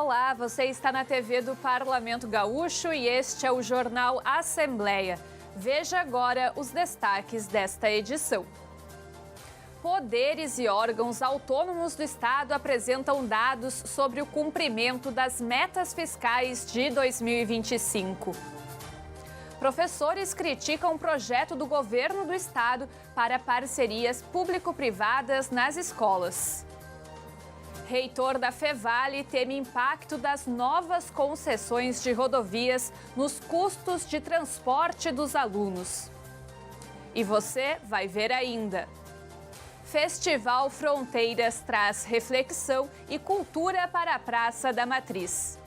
Olá, você está na TV do Parlamento Gaúcho e este é o Jornal Assembleia. Veja agora os destaques desta edição. Poderes e órgãos autônomos do Estado apresentam dados sobre o cumprimento das metas fiscais de 2025. Professores criticam o projeto do governo do Estado para parcerias público-privadas nas escolas. Reitor da Fevale teme impacto das novas concessões de rodovias nos custos de transporte dos alunos. E você vai ver ainda. Festival Fronteiras traz reflexão e cultura para a Praça da Matriz.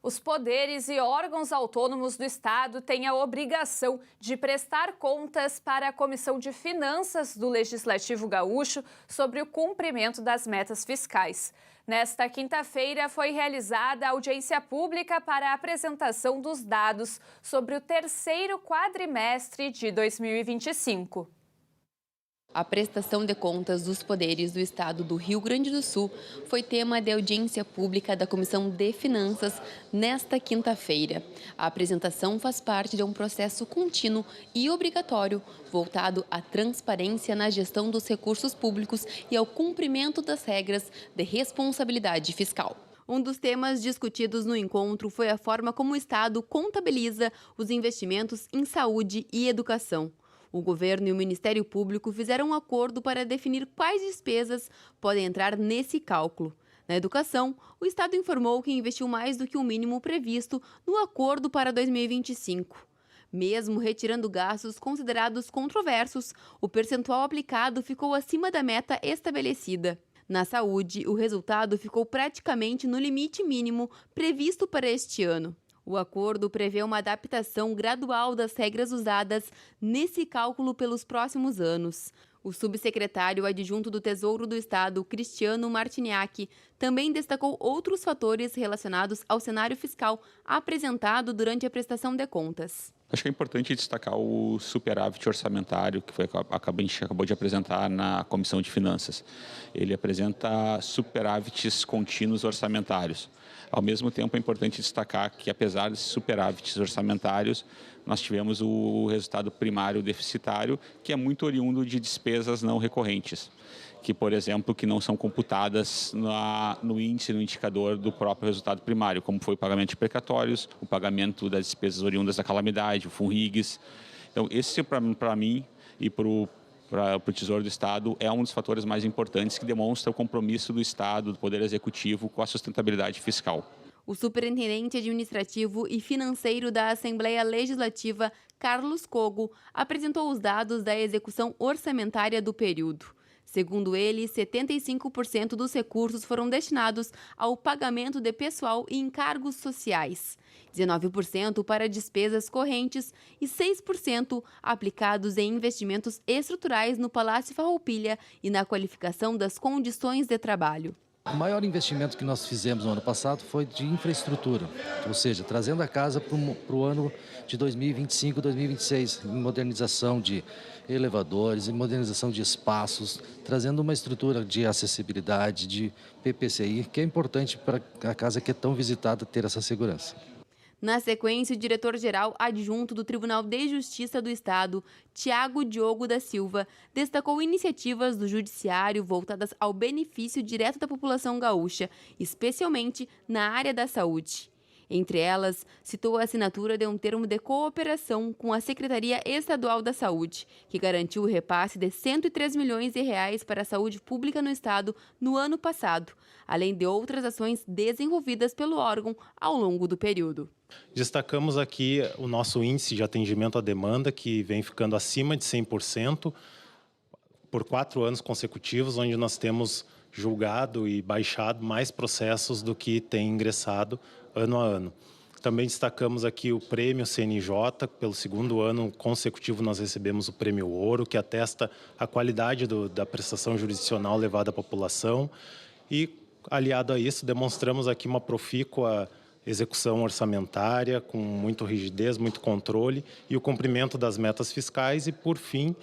Os poderes e órgãos autônomos do Estado têm a obrigação de prestar contas para a Comissão de Finanças do Legislativo Gaúcho sobre o cumprimento das metas fiscais. Nesta quinta-feira foi realizada a audiência pública para a apresentação dos dados sobre o terceiro quadrimestre de 2025. A prestação de contas dos poderes do Estado do Rio Grande do Sul foi tema de audiência pública da Comissão de Finanças nesta quinta-feira. A apresentação faz parte de um processo contínuo e obrigatório voltado à transparência na gestão dos recursos públicos e ao cumprimento das regras de responsabilidade fiscal. Um dos temas discutidos no encontro foi a forma como o Estado contabiliza os investimentos em saúde e educação. O governo e o Ministério Público fizeram um acordo para definir quais despesas podem entrar nesse cálculo. Na educação, o Estado informou que investiu mais do que o mínimo previsto no acordo para 2025. Mesmo retirando gastos considerados controversos, o percentual aplicado ficou acima da meta estabelecida. Na saúde, o resultado ficou praticamente no limite mínimo previsto para este ano. O acordo prevê uma adaptação gradual das regras usadas nesse cálculo pelos próximos anos. O subsecretário adjunto do Tesouro do Estado, Cristiano Martiniak, também destacou outros fatores relacionados ao cenário fiscal apresentado durante a prestação de contas. Acho que é importante destacar o superávit orçamentário que a gente acabou de apresentar na Comissão de Finanças. Ele apresenta superávites contínuos orçamentários. Ao mesmo tempo, é importante destacar que, apesar desses superávites orçamentários, nós tivemos o resultado primário deficitário, que é muito oriundo de despesas não recorrentes, que, por exemplo, que não são computadas no índice, no indicador do próprio resultado primário, como foi o pagamento de precatórios, o pagamento das despesas oriundas da calamidade, o FUNRIGS. Então, esse, para mim e para o Tesouro do Estado, é um dos fatores mais importantes que demonstra o compromisso do Estado, do Poder Executivo, com a sustentabilidade fiscal. O superintendente administrativo e financeiro da Assembleia Legislativa, Carlos Cogo, apresentou os dados da execução orçamentária do período. Segundo ele, 75% dos recursos foram destinados ao pagamento de pessoal e encargos sociais, 19% para despesas correntes e 6% aplicados em investimentos estruturais no Palácio Farroupilha e na qualificação das condições de trabalho. O maior investimento que nós fizemos no ano passado foi de infraestrutura, ou seja, trazendo a casa para o ano de 2025, 2026, em modernização de elevadores, em modernização de espaços, trazendo uma estrutura de acessibilidade, de PPCI, que é importante para a casa que é tão visitada ter essa segurança. Na sequência, o diretor-geral adjunto do Tribunal de Justiça do Estado, Tiago Diogo da Silva, destacou iniciativas do Judiciário voltadas ao benefício direto da população gaúcha, especialmente na área da saúde. Entre elas, citou a assinatura de um termo de cooperação com a Secretaria Estadual da Saúde, que garantiu o repasse de R$103 milhões para a saúde pública no Estado no ano passado, além de outras ações desenvolvidas pelo órgão ao longo do período. Destacamos aqui o nosso índice de atendimento à demanda, que vem ficando acima de 100% por 4 anos consecutivos, onde nós temos julgado e baixado mais processos do que tem ingressado ano a ano. Também destacamos aqui o prêmio CNJ, pelo 2º ano consecutivo nós recebemos o prêmio Ouro, que atesta a qualidade da prestação jurisdicional levada à população, e aliado a isso demonstramos aqui uma profícua execução orçamentária com muito rigidez, muito controle e o cumprimento das metas fiscais, e por fim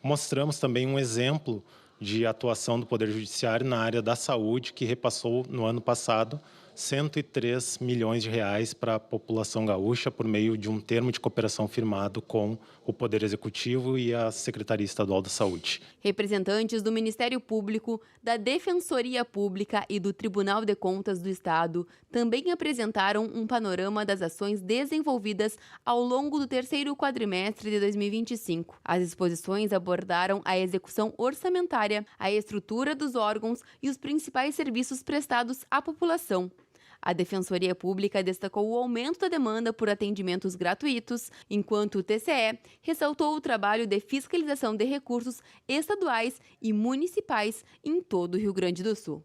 mostramos também um exemplo de atuação do Poder Judiciário na área da saúde, que repassou no ano passado 103 milhões de reais para a população gaúcha por meio de um termo de cooperação firmado com o Poder Executivo e a Secretaria Estadual da Saúde. Representantes do Ministério Público, da Defensoria Pública e do Tribunal de Contas do Estado também apresentaram um panorama das ações desenvolvidas ao longo do terceiro quadrimestre de 2025. As exposições abordaram a execução orçamentária, a estrutura dos órgãos e os principais serviços prestados à população. A Defensoria Pública destacou o aumento da demanda por atendimentos gratuitos, enquanto o TCE ressaltou o trabalho de fiscalização de recursos estaduais e municipais em todo o Rio Grande do Sul.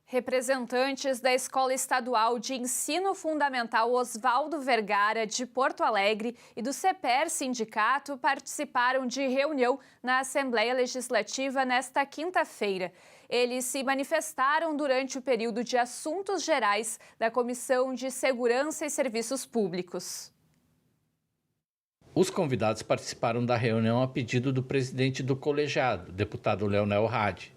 Representantes da Escola Estadual de Ensino Fundamental Oswaldo Vergara, de Porto Alegre, e do CEPER Sindicato participaram de reunião na Assembleia Legislativa nesta quinta-feira. Eles se manifestaram durante o período de assuntos gerais da Comissão de Segurança e Serviços Públicos. Os convidados participaram da reunião a pedido do presidente do colegiado, deputado Leonel Hadi.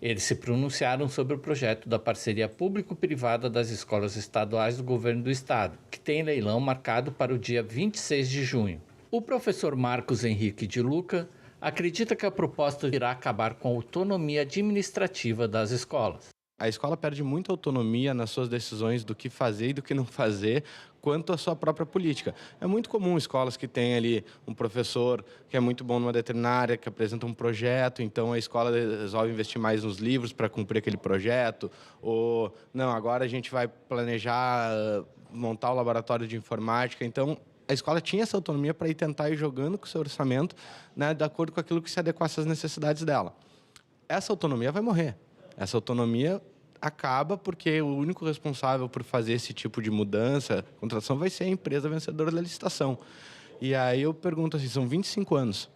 Eles se pronunciaram sobre o projeto da parceria público-privada das escolas estaduais do governo do estado, que tem leilão marcado para o dia 26 de junho. O professor Marcos Henrique de Luca acredita que a proposta irá acabar com a autonomia administrativa das escolas. A escola perde muita autonomia nas suas decisões do que fazer e do que não fazer quanto à sua própria política. É muito comum escolas que têm ali um professor que é muito bom numa determinada área, que apresenta um projeto, então a escola resolve investir mais nos livros para cumprir aquele projeto, ou não, agora a gente vai planejar montar o laboratório de informática, então a escola tinha essa autonomia para tentar ir jogando com o seu orçamento, né, de acordo com aquilo que se adequasse às necessidades dela. Essa autonomia vai morrer. Essa autonomia acaba porque o único responsável por fazer esse tipo de mudança, contratação, vai ser a empresa vencedora da licitação. E aí eu pergunto assim, são 25 anos.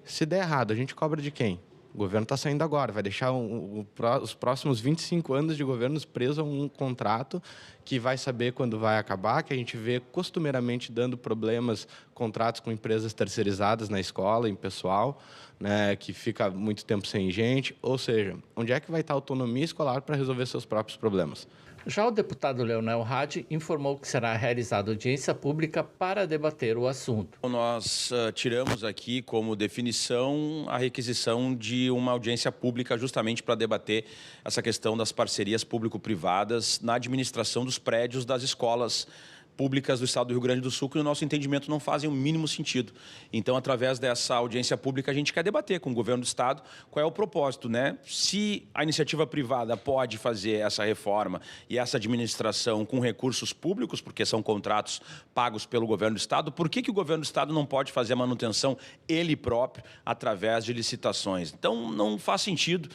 Se der errado, a gente cobra de quem? O governo está saindo agora, vai deixar os próximos 25 anos de governos presos a um contrato que vai saber quando vai acabar, que a gente vê costumeiramente dando problemas, contratos com empresas terceirizadas na escola, em pessoal, né, que fica muito tempo sem gente. Ou seja, onde é que vai estar a autonomia escolar para resolver seus próprios problemas? Já o deputado Leonel Hadi informou que será realizada audiência pública para debater o assunto. Nós tiramos aqui como definição a requisição de uma audiência pública justamente para debater essa questão das parcerias público-privadas na administração dos prédios das escolas públicas do estado do Rio Grande do Sul, que no nosso entendimento não fazem o mínimo sentido. Então, através dessa audiência pública, a gente quer debater com o governo do estado qual é o propósito, né? Se a iniciativa privada pode fazer essa reforma e essa administração com recursos públicos, porque são contratos pagos pelo governo do estado, por que o governo do estado não pode fazer a manutenção ele próprio através de licitações? Então, não faz sentido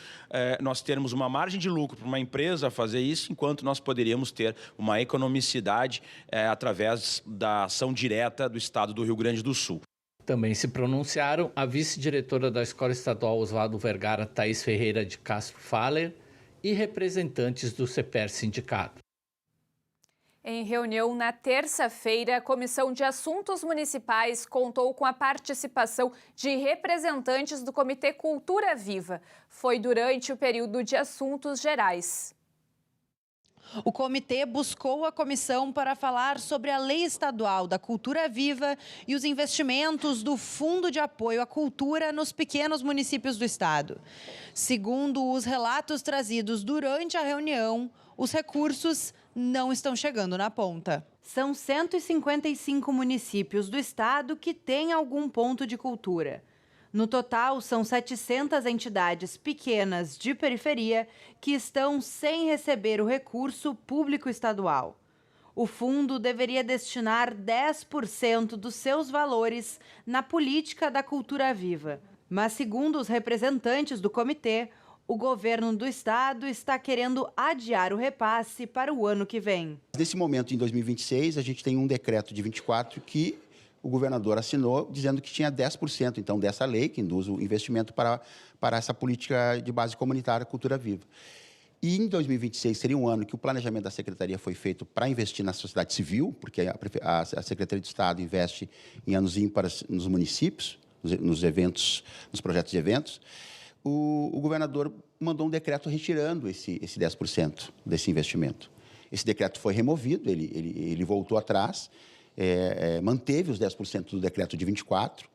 nós termos uma margem de lucro para uma empresa fazer isso, enquanto nós poderíamos ter uma economicidade através da ação direta do estado do Rio Grande do Sul. Também se pronunciaram a vice-diretora da Escola Estadual Oswaldo Vergara, Thaís Ferreira de Castro Faller, e representantes do CEPER Sindicato. Em reunião na terça-feira, a Comissão de Assuntos Municipais contou com a participação de representantes do Comitê Cultura Viva. Foi durante o período de assuntos gerais. O comitê buscou a comissão para falar sobre a Lei Estadual da Cultura Viva e os investimentos do Fundo de Apoio à Cultura nos pequenos municípios do estado. Segundo os relatos trazidos durante a reunião, os recursos não estão chegando na ponta. São 155 municípios do estado que têm algum ponto de cultura. No total, são 700 entidades pequenas de periferia que estão sem receber o recurso público estadual. O fundo deveria destinar 10% dos seus valores na política da cultura viva. Mas, segundo os representantes do comitê, o governo do estado está querendo adiar o repasse para o ano que vem. Nesse momento, em 2026, a gente tem um decreto de 24 que o governador assinou dizendo que tinha 10%, então, dessa lei que induz o investimento para essa política de base comunitária Cultura Viva. E em 2026 seria um ano que o planejamento da Secretaria foi feito para investir na sociedade civil, porque a Secretaria de Estado investe em anos ímpares nos municípios, nos eventos, nos projetos de eventos. o governador mandou um decreto retirando esse 10% desse investimento. Esse decreto foi removido, ele voltou atrás, manteve os 10% do decreto de 24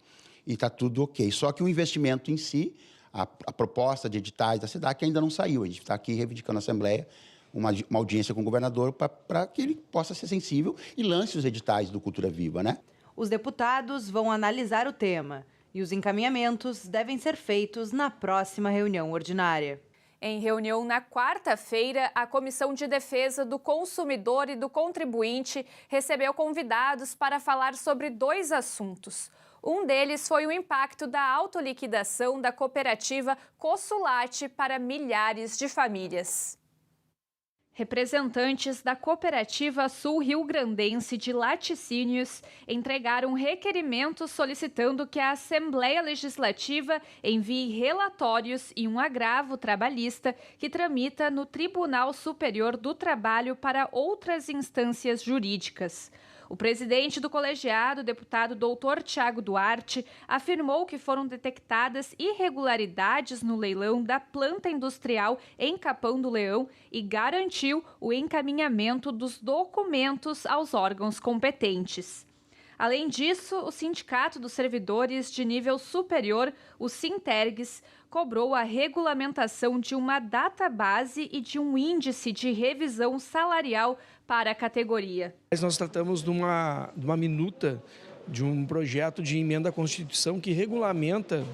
e está tudo ok. Só que o investimento em si, a proposta de editais da SEDAC ainda não saiu. A gente está aqui reivindicando na Assembleia uma audiência com o governador para que ele possa ser sensível e lance os editais do Cultura Viva, né? Os deputados vão analisar o tema e os encaminhamentos devem ser feitos na próxima reunião ordinária. Em reunião na quarta-feira, a Comissão de Defesa do Consumidor e do Contribuinte recebeu convidados para falar sobre 2 assuntos. Um deles foi o impacto da autoliquidação da cooperativa Consulate para milhares de famílias. Representantes da Cooperativa Sul-Rio-Grandense de Laticínios entregaram requerimentos solicitando que a Assembleia Legislativa envie relatórios e um agravo trabalhista que tramita no Tribunal Superior do Trabalho para outras instâncias jurídicas. O presidente do colegiado, deputado Dr. Tiago Duarte, afirmou que foram detectadas irregularidades no leilão da planta industrial em Capão do Leão e garantiu o encaminhamento dos documentos aos órgãos competentes. Além disso, o Sindicato dos Servidores de Nível Superior, o Sintergs, cobrou a regulamentação de uma database e de um índice de revisão salarial para a categoria. Nós tratamos de uma minuta de um projeto de emenda à Constituição que regulamenta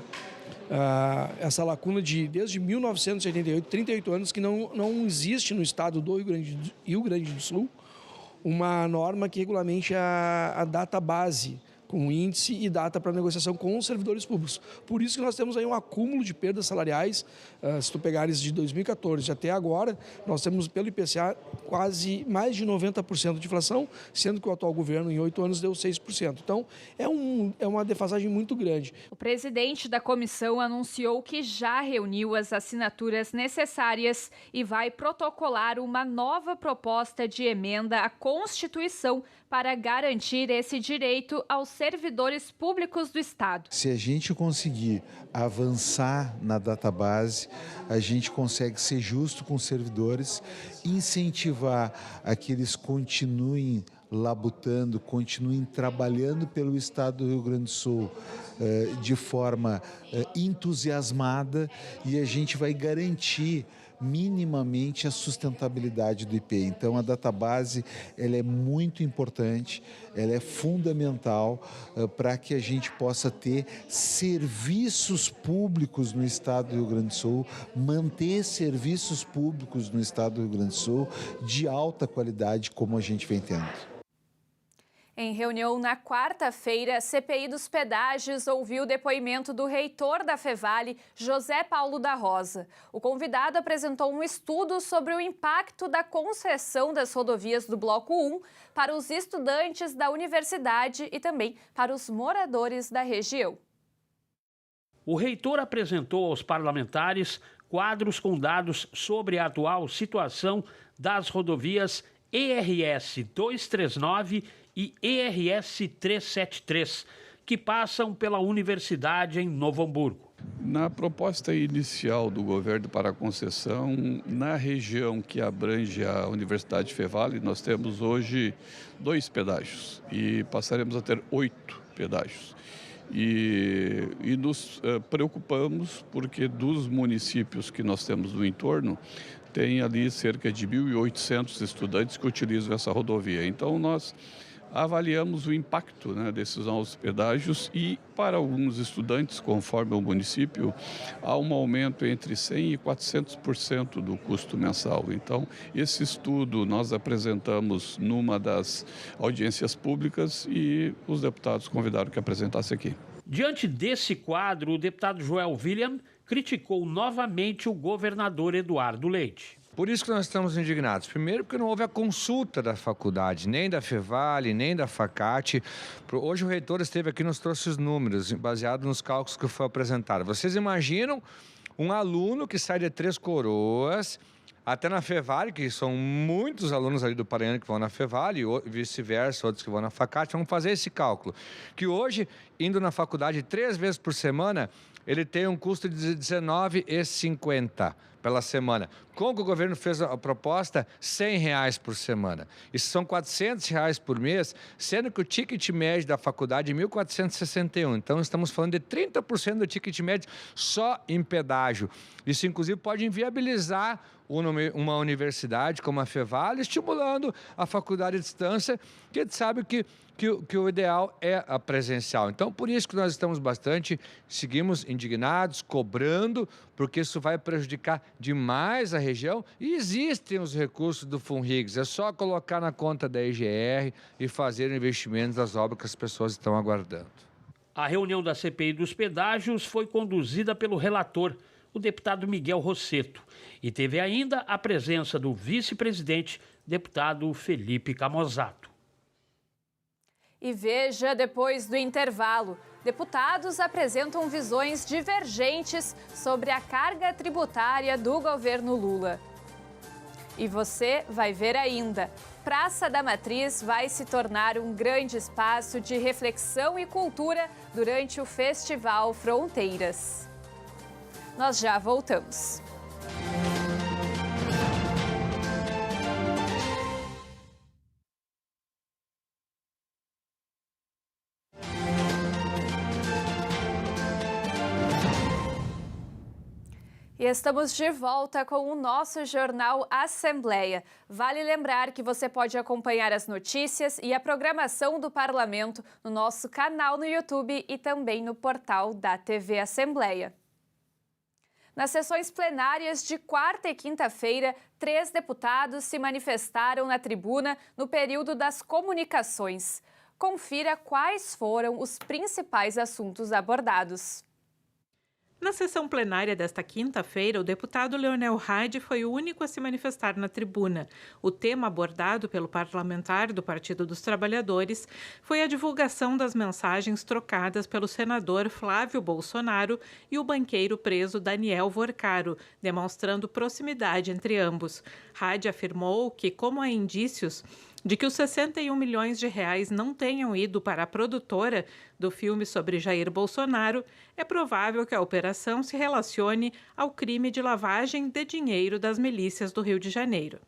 essa lacuna de desde 1988, 38 anos, que não existe no estado do Rio Grande do Sul uma norma que regulamente a database com índice e data para negociação com os servidores públicos. Por isso que nós temos aí um acúmulo de perdas salariais. Se tu pegares de 2014 até agora, nós temos pelo IPCA quase mais de 90% de inflação, sendo que o atual governo em 8 anos deu 6%. Então, é uma defasagem muito grande. O presidente da comissão anunciou que já reuniu as assinaturas necessárias e vai protocolar uma nova proposta de emenda à Constituição para garantir esse direito aos servidores públicos do Estado. Se a gente conseguir avançar na database, a gente consegue ser justo com os servidores, incentivar a que eles continuem labutando, continuem trabalhando pelo Estado do Rio Grande do Sul de forma entusiasmada, e a gente vai garantir minimamente a sustentabilidade do IP. Então, a database ela é muito importante, ela é fundamental para que a gente possa ter serviços públicos no Estado do Rio Grande do Sul, manter serviços públicos no Estado do Rio Grande do Sul de alta qualidade, como a gente vem tendo. Em reunião na quarta-feira, a CPI dos pedágios ouviu o depoimento do reitor da Fevale, José Paulo da Rosa. O convidado apresentou um estudo sobre o impacto da concessão das rodovias do Bloco 1 para os estudantes da universidade e também para os moradores da região. O reitor apresentou aos parlamentares quadros com dados sobre a atual situação das rodovias ERS 239 e ERS 373, que passam pela Universidade em Novo Hamburgo. Na proposta inicial do governo para a concessão, na região que abrange a Universidade Fevale, nós temos hoje 2 pedágios e passaremos a ter 8 pedágios. E nos preocupamos porque dos municípios que nós temos no entorno, tem ali cerca de 1.800 estudantes que utilizam essa rodovia. Então, nós avaliamos o impacto desses novos pedágios e, para alguns estudantes, conforme o município, há um aumento entre 100% e 400% do custo mensal. Então, esse estudo nós apresentamos numa das audiências públicas e os deputados convidaram que apresentasse aqui. Diante desse quadro, o deputado Joel William criticou novamente o governador Eduardo Leite. Por isso que nós estamos indignados. Primeiro, porque não houve a consulta da faculdade, nem da Fevale, nem da Facate. Hoje o reitor esteve aqui e nos trouxe os números, baseado nos cálculos que foi apresentado. Vocês imaginam um aluno que sai de Três Coroas até na Fevale, que são muitos alunos ali do Paranhana que vão na Fevale, e vice-versa, outros que vão na Facate. Vamos fazer esse cálculo. Que hoje, indo na faculdade 3 vezes por semana, ele tem um custo de R$ 19,50 pela semana. Como que o governo fez a proposta? R$ 100 por semana. Isso são R$ 400 por mês, sendo que o ticket médio da faculdade é 1.461. Então, estamos falando de 30% do ticket médio só em pedágio. Isso, inclusive, pode inviabilizar uma universidade como a Fevale, estimulando a faculdade à distância, que a gente sabe que o ideal é a presencial. Então, por isso que nós estamos seguimos indignados, cobrando, porque isso vai prejudicar demais a região e existem os recursos do Funrigs. É só colocar na conta da EGR e fazer investimentos das obras que as pessoas estão aguardando. A reunião da CPI dos pedágios foi conduzida pelo relator, o deputado Miguel Rosseto, e teve ainda a presença do vice-presidente, deputado Felipe Camozzato. E veja, depois do intervalo, deputados apresentam visões divergentes sobre a carga tributária do governo Lula. E você vai ver ainda, Praça da Matriz vai se tornar um grande espaço de reflexão e cultura durante o Festival Fronteiras. Nós já voltamos. E estamos de volta com o nosso jornal Assembleia. Vale lembrar que você pode acompanhar as notícias e a programação do Parlamento no nosso canal no YouTube e também no portal da TV Assembleia. Nas sessões plenárias de quarta e quinta-feira, 3 deputados se manifestaram na tribuna no período das comunicações. Confira quais foram os principais assuntos abordados. Na sessão plenária desta quinta-feira, o deputado Leonel Hadi foi o único a se manifestar na tribuna. O tema abordado pelo parlamentar do Partido dos Trabalhadores foi a divulgação das mensagens trocadas pelo senador Flávio Bolsonaro e o banqueiro preso Daniel Vorcaro, demonstrando proximidade entre ambos. Hadi afirmou que, como há indícios de que os 61 milhões de reais não tenham ido para a produtora do filme sobre Jair Bolsonaro, é provável que a operação se relacione ao crime de lavagem de dinheiro das milícias do Rio de Janeiro.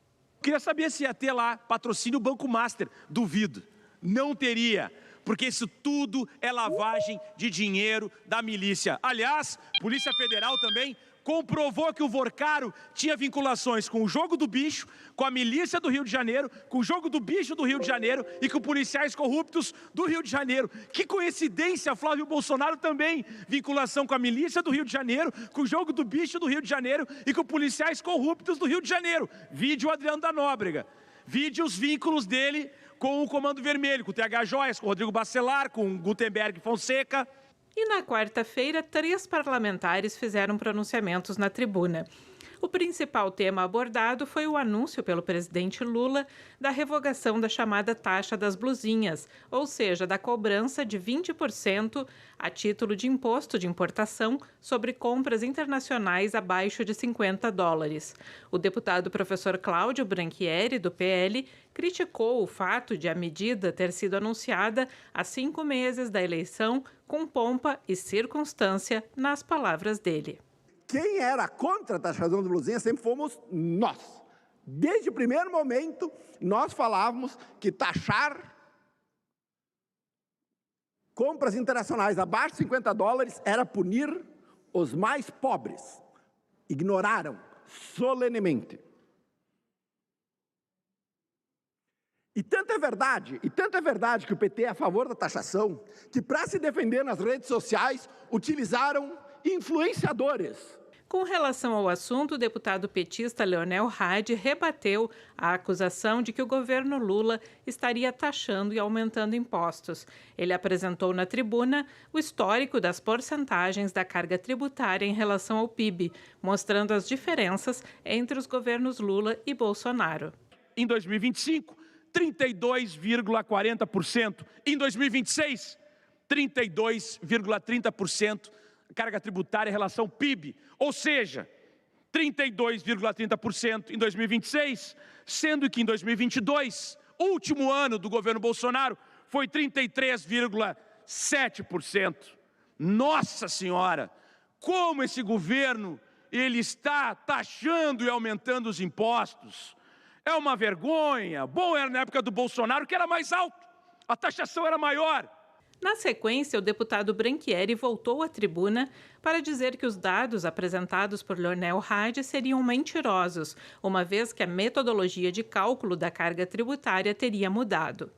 Queria saber se ia ter lá patrocínio Banco Master. Duvido. Não teria, porque isso tudo é lavagem de dinheiro da milícia. Aliás, Polícia Federal também comprovou que o Vorcaro tinha vinculações com o Jogo do Bicho, com a milícia do Rio de Janeiro, com o Jogo do Bicho do Rio de Janeiro e com policiais corruptos do Rio de Janeiro. Que coincidência, Flávio Bolsonaro também, vinculação com a milícia do Rio de Janeiro, com o Jogo do Bicho do Rio de Janeiro e com policiais corruptos do Rio de Janeiro. Vide o Adriano da Nóbrega, vide os vínculos dele com o Comando Vermelho, com o TH Joias, com o Rodrigo Bacelar, com o Gutenberg Fonseca. E na quarta-feira, 3 parlamentares fizeram pronunciamentos na tribuna. O principal tema abordado foi o anúncio pelo presidente Lula da revogação da chamada taxa das blusinhas, ou seja, da cobrança de 20% a título de imposto de importação sobre compras internacionais abaixo de $50. O deputado professor Cláudio Branchieri, do PL, criticou o fato de a medida ter sido anunciada há 5 meses da eleição com pompa e circunstância, nas palavras dele. Quem era contra a taxação de blusinha sempre fomos nós. Desde o primeiro momento, nós falávamos que taxar compras internacionais abaixo de $50 era punir os mais pobres. Ignoraram solenemente. E tanto é verdade que o PT é a favor da taxação, que para se defender nas redes sociais utilizaram influenciadores. Com relação ao assunto, o deputado petista Leonel Hadi rebateu a acusação de que o governo Lula estaria taxando e aumentando impostos. Ele apresentou na tribuna o histórico das porcentagens da carga tributária em relação ao PIB, mostrando as diferenças entre os governos Lula e Bolsonaro. Em 2025, 32,40%. Em 2026, 32,30%. Carga tributária em relação ao PIB, ou seja, 32,30% em 2026, sendo que em 2022, último ano do governo Bolsonaro, foi 33,7%. Nossa Senhora, como esse governo ele está taxando e aumentando os impostos. É uma vergonha. Bom era na época do Bolsonaro, que era mais alto, a taxação era maior. Na sequência, o deputado Branchieri voltou à tribuna para dizer que os dados apresentados por Leonel Hadi seriam mentirosos, uma vez que a metodologia de cálculo da carga tributária teria mudado.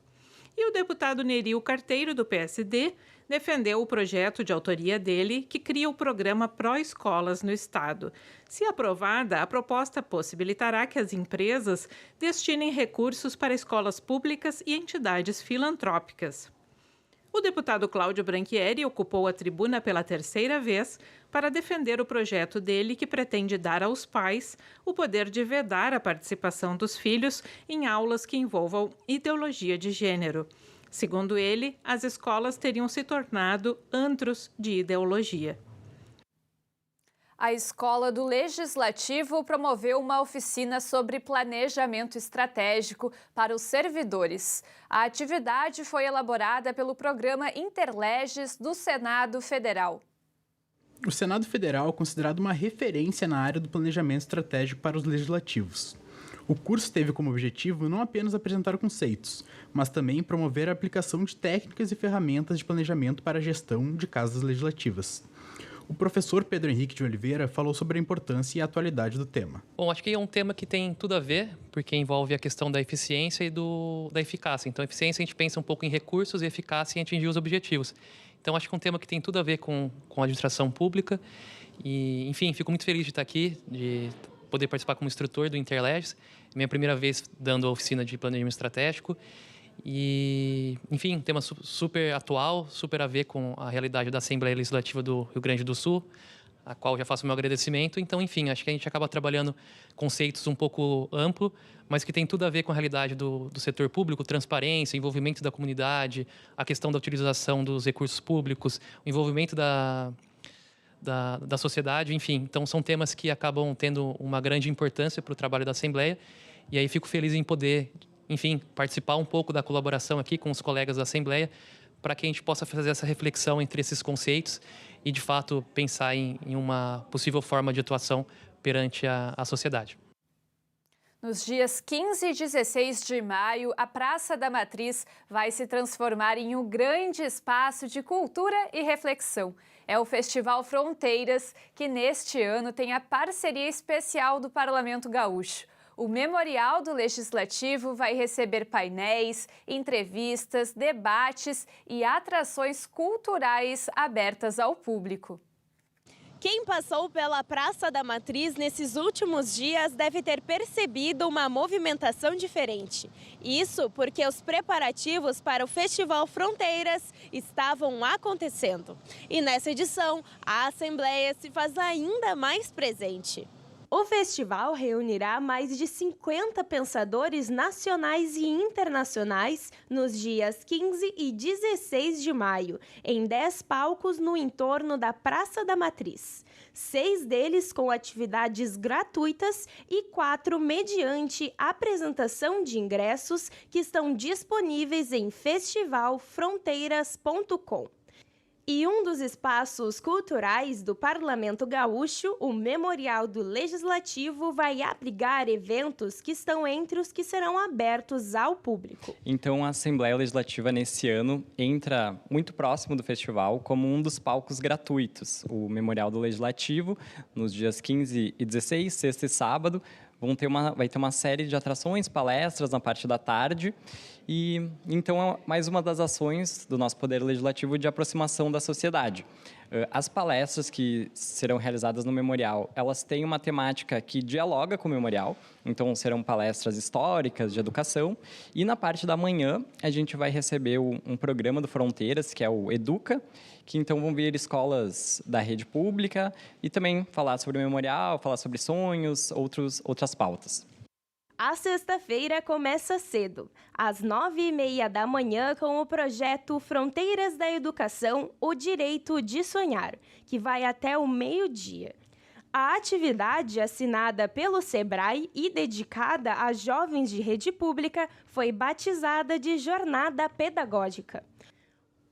E o deputado Neril Carteiro, do PSD, defendeu o projeto de autoria dele que cria o programa Pró-Escolas no Estado. Se aprovada, a proposta possibilitará que as empresas destinem recursos para escolas públicas e entidades filantrópicas. O deputado Cláudio Branchieri ocupou a tribuna pela terceira vez para defender o projeto dele que pretende dar aos pais o poder de vedar a participação dos filhos em aulas que envolvam ideologia de gênero. Segundo ele, as escolas teriam se tornado antros de ideologia. A Escola do Legislativo promoveu uma oficina sobre planejamento estratégico para os servidores. A atividade foi elaborada pelo programa Interleges do Senado Federal. O Senado Federal é considerado uma referência na área do planejamento estratégico para os legislativos. O curso teve como objetivo não apenas apresentar conceitos, mas também promover a aplicação de técnicas e ferramentas de planejamento para a gestão de casas legislativas. O professor Pedro Henrique de Oliveira falou sobre a importância e a atualidade do tema. Bom, acho que é um tema que tem tudo a ver, porque envolve a questão da eficiência e da eficácia. Então, eficiência a gente pensa um pouco em recursos e eficácia em atingir os objetivos. Então, acho que é um tema que tem tudo a ver com a administração pública. E, enfim, fico muito feliz de estar aqui, de poder participar como instrutor do Interleges. Minha primeira vez dando a oficina de planejamento estratégico. E, enfim, um tema super atual, super a ver com a realidade da Assembleia Legislativa do Rio Grande do Sul, a qual já faço o meu agradecimento. Então, enfim, acho que a gente acaba trabalhando conceitos um pouco amplo, mas que tem tudo a ver com a realidade do setor público, transparência, envolvimento da comunidade, a questão da utilização dos recursos públicos, o envolvimento da sociedade, enfim. Então, são temas que acabam tendo uma grande importância para o trabalho da Assembleia. E aí fico feliz em poder, enfim, participar um pouco da colaboração aqui com os colegas da Assembleia para que a gente possa fazer essa reflexão entre esses conceitos e, de fato, pensar em uma possível forma de atuação perante a sociedade. Nos dias 15 e 16 de maio, a Praça da Matriz vai se transformar em um grande espaço de cultura e reflexão. É o Festival Fronteiras, que neste ano tem a parceria especial do Parlamento Gaúcho. O Memorial do Legislativo vai receber painéis, entrevistas, debates e atrações culturais abertas ao público. Quem passou pela Praça da Matriz nesses últimos dias deve ter percebido uma movimentação diferente. Isso porque os preparativos para o Festival Fronteiras estavam acontecendo. E nessa edição, a Assembleia se faz ainda mais presente. O festival reunirá mais de 50 pensadores nacionais e internacionais nos dias 15 e 16 de maio, em 10 palcos no entorno da Praça da Matriz. 6 deles com atividades gratuitas e 4 mediante apresentação de ingressos que estão disponíveis em festivalfronteiras.com. E um dos espaços culturais do Parlamento Gaúcho, o Memorial do Legislativo, vai abrigar eventos que estão entre os que serão abertos ao público. Então, a Assembleia Legislativa, nesse ano, entra muito próximo do festival como um dos palcos gratuitos. O Memorial do Legislativo, nos dias 15 e 16, sexta e sábado, vai ter uma série de atrações, palestras na parte da tarde. E então é mais uma das ações do nosso Poder Legislativo de aproximação da sociedade. As palestras que serão realizadas no Memorial, elas têm uma temática que dialoga com o Memorial, então serão palestras históricas de educação. E na parte da manhã, a gente vai receber um programa do Fronteiras, que é o Educa, que então vão vir escolas da rede pública e também falar sobre o Memorial, falar sobre sonhos, outras pautas. A sexta-feira começa cedo, às 9h30 da manhã, com o projeto Fronteiras da Educação, o Direito de Sonhar, que vai até o meio-dia. A atividade, assinada pelo Sebrae e dedicada a jovens de rede pública, foi batizada de Jornada Pedagógica.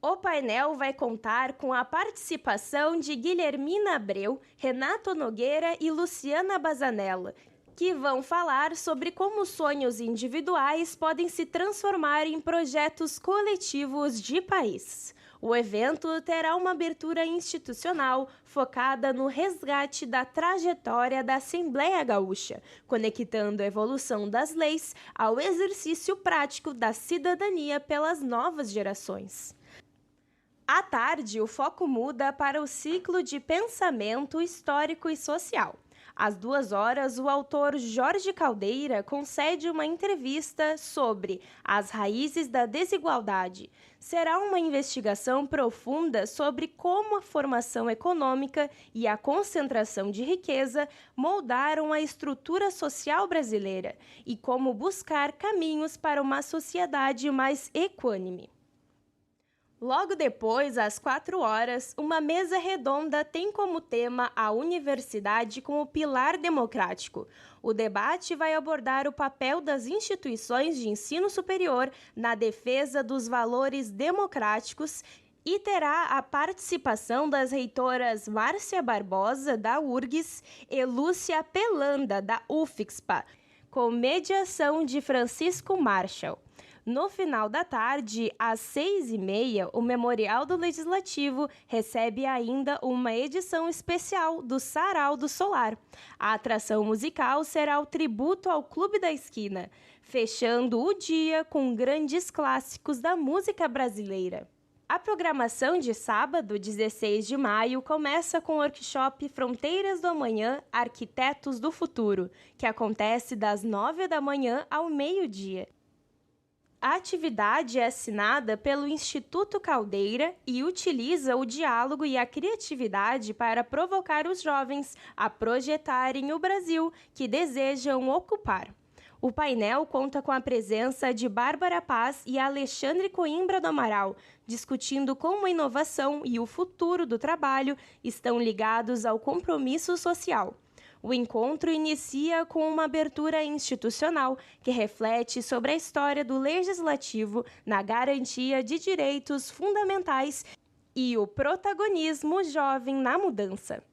O painel vai contar com a participação de Guilhermina Abreu, Renato Nogueira e Luciana Bazanella, que vão falar sobre como sonhos individuais podem se transformar em projetos coletivos de país. O evento terá uma abertura institucional focada no resgate da trajetória da Assembleia Gaúcha, conectando a evolução das leis ao exercício prático da cidadania pelas novas gerações. À tarde, o foco muda para o ciclo de pensamento histórico e social. Às 14h, o autor Jorge Caldeira concede uma entrevista sobre as raízes da desigualdade. Será uma investigação profunda sobre como a formação econômica e a concentração de riqueza moldaram a estrutura social brasileira e como buscar caminhos para uma sociedade mais equânime. Logo depois, às 4h, uma mesa redonda tem como tema a universidade como pilar democrático. O debate vai abordar o papel das instituições de ensino superior na defesa dos valores democráticos e terá a participação das reitoras Márcia Barbosa, da URGS, e Lúcia Pelanda, da UFSPA, com mediação de Francisco Marshall. No final da tarde, às 6h30, o Memorial do Legislativo recebe ainda uma edição especial do Sarau do Solar. A atração musical será o tributo ao Clube da Esquina, fechando o dia com grandes clássicos da música brasileira. A programação de sábado, 16 de maio, começa com o workshop Fronteiras do Amanhã, Arquitetos do Futuro, que acontece das 9h ao meio-dia. A atividade é assinada pelo Instituto Caldeira e utiliza o diálogo e a criatividade para provocar os jovens a projetarem o Brasil que desejam ocupar. O painel conta com a presença de Bárbara Paz e Alexandre Coimbra do Amaral, discutindo como a inovação e o futuro do trabalho estão ligados ao compromisso social. O encontro inicia com uma abertura institucional que reflete sobre a história do Legislativo na garantia de direitos fundamentais e o protagonismo jovem na mudança.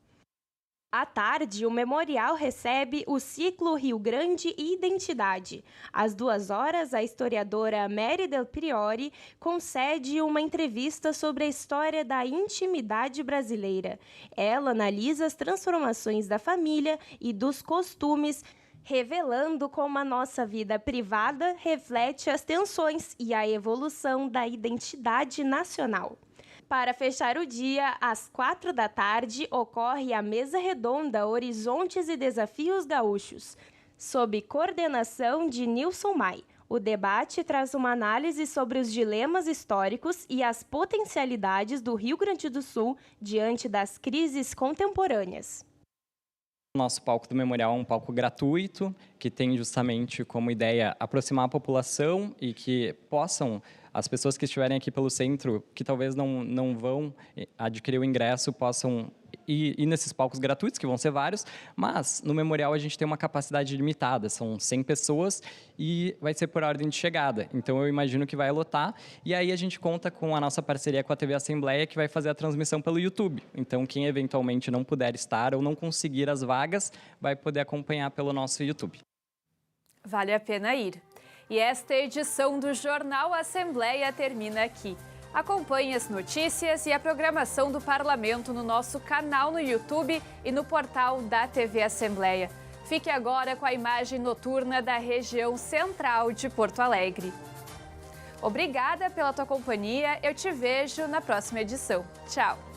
À tarde, o memorial recebe o ciclo Rio Grande e Identidade. Às 2h, a historiadora Mary Del Priori concede uma entrevista sobre a história da intimidade brasileira. Ela analisa as transformações da família e dos costumes, revelando como a nossa vida privada reflete as tensões e a evolução da identidade nacional. Para fechar o dia, às 4h, ocorre a mesa redonda Horizontes e Desafios Gaúchos, sob coordenação de Nilson Mai. O debate traz uma análise sobre os dilemas históricos e as potencialidades do Rio Grande do Sul diante das crises contemporâneas. O nosso palco do memorial é um palco gratuito, que tem justamente como ideia aproximar a população e que possam, as pessoas que estiverem aqui pelo centro, que talvez não vão adquirir o ingresso, possam ir nesses palcos gratuitos, que vão ser vários, mas no memorial a gente tem uma capacidade limitada, são 100 pessoas e vai ser por ordem de chegada. Então eu imagino que vai lotar, e aí a gente conta com a nossa parceria com a TV Assembleia, que vai fazer a transmissão pelo YouTube. Então quem eventualmente não puder estar ou não conseguir as vagas, vai poder acompanhar pelo nosso YouTube. Vale a pena ir. E esta edição do Jornal Assembleia termina aqui. Acompanhe as notícias e a programação do Parlamento no nosso canal no YouTube e no portal da TV Assembleia. Fique agora com a imagem noturna da região central de Porto Alegre. Obrigada pela tua companhia, eu te vejo na próxima edição. Tchau!